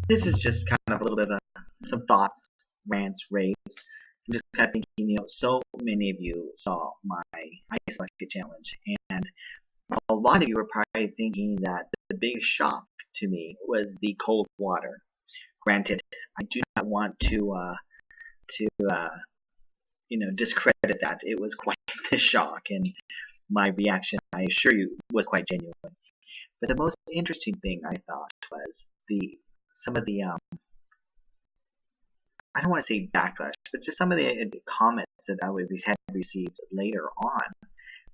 this is just kind of a little bit of some thoughts, rants, raves. I'm just kind of thinking, so many of you saw my ice bucket challenge, and a lot of you were probably thinking that the biggest shock to me was the cold water. Granted, I do not want to discredit that. It was quite the shock, and my reaction, I assure you, was quite genuine. But the most interesting thing I thought was the some of the I don't want to say backlash, but just some of the comments that I would had received later on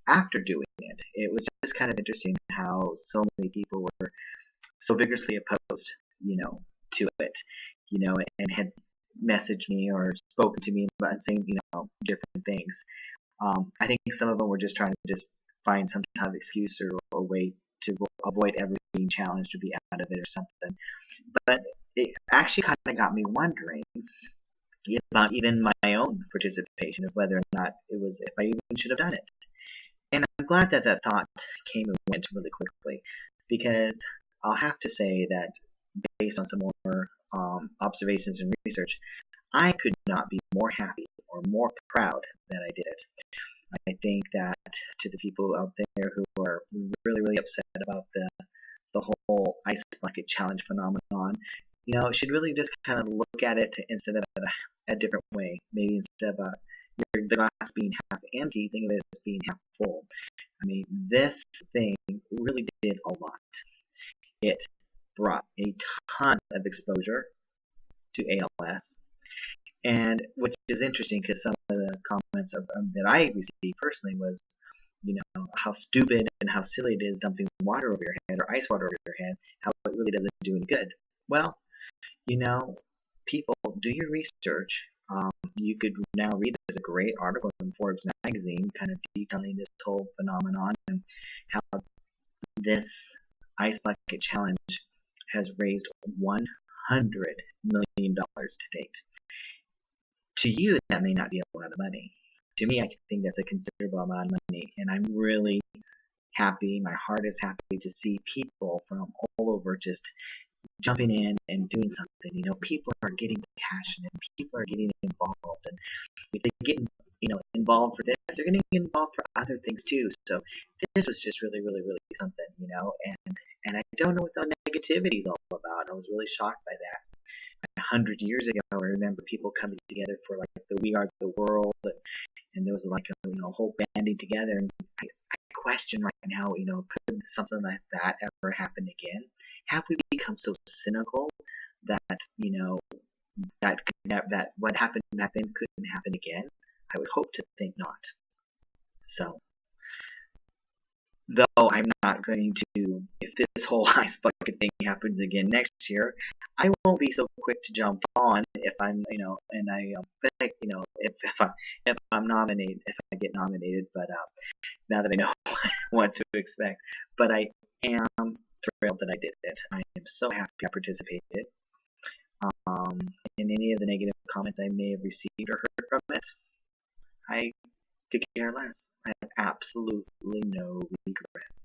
after doing it. It was just kind of interesting how so many people were so vigorously opposed, to it, and had messaged me or spoken to me about saying, different things. I think some of them were just trying to just find some kind of excuse or way to avoid ever being challenged or be out of it or something. But it actually kind of got me wondering about even my own participation of whether or not it was, if I even should have done it. And I'm glad that that thought came and went really quickly, because I'll have to say that based on some more observations and research, I could not be more happy or more proud that I did it. I think that to the people out there who are really, really upset about the whole ice bucket challenge phenomenon, should really just kind of look at it instead of a different way. Maybe instead of the glass being half empty, think of it as being half full. I mean, this thing really did a lot. It brought a ton of exposure to ALS, and which is interesting because some of the comments that I received personally was, how stupid and how silly it is dumping water over your head or ice water over your head, how it really doesn't do any good. Well, people, do your research. You could now read, there's a great article in Forbes magazine kind of detailing this whole phenomenon and how this ice bucket challenge has raised $100 million to date. To you, that may not be a lot of money. To me, I think that's a considerable amount of money, and I'm really happy. My heart is happy to see people from all over just jumping in and doing something. People are getting passionate. People are getting involved, and if they get involved for this, they're going to get involved for other things too. So this was just really, really, really something, and I don't know what the negativity is all about. I was really shocked by that. 100 years ago, I remember people coming together for like the We Are the World, and there was like a whole banding together. And I question right now, could something like that ever happen again? Have we become so cynical that that what happened back then couldn't happen again? I would hope to think not. So, though I'm not going to, if this whole ice bucket thing happens again next year, I won't be so quick to jump on if I'm, and I, but if I'm nominated, if I get nominated. But now that I know what to expect, but I am thrilled that I did it. I am so happy I participated. In any of the negative comments I may have received or heard from it, I could care less. I have absolutely no regrets.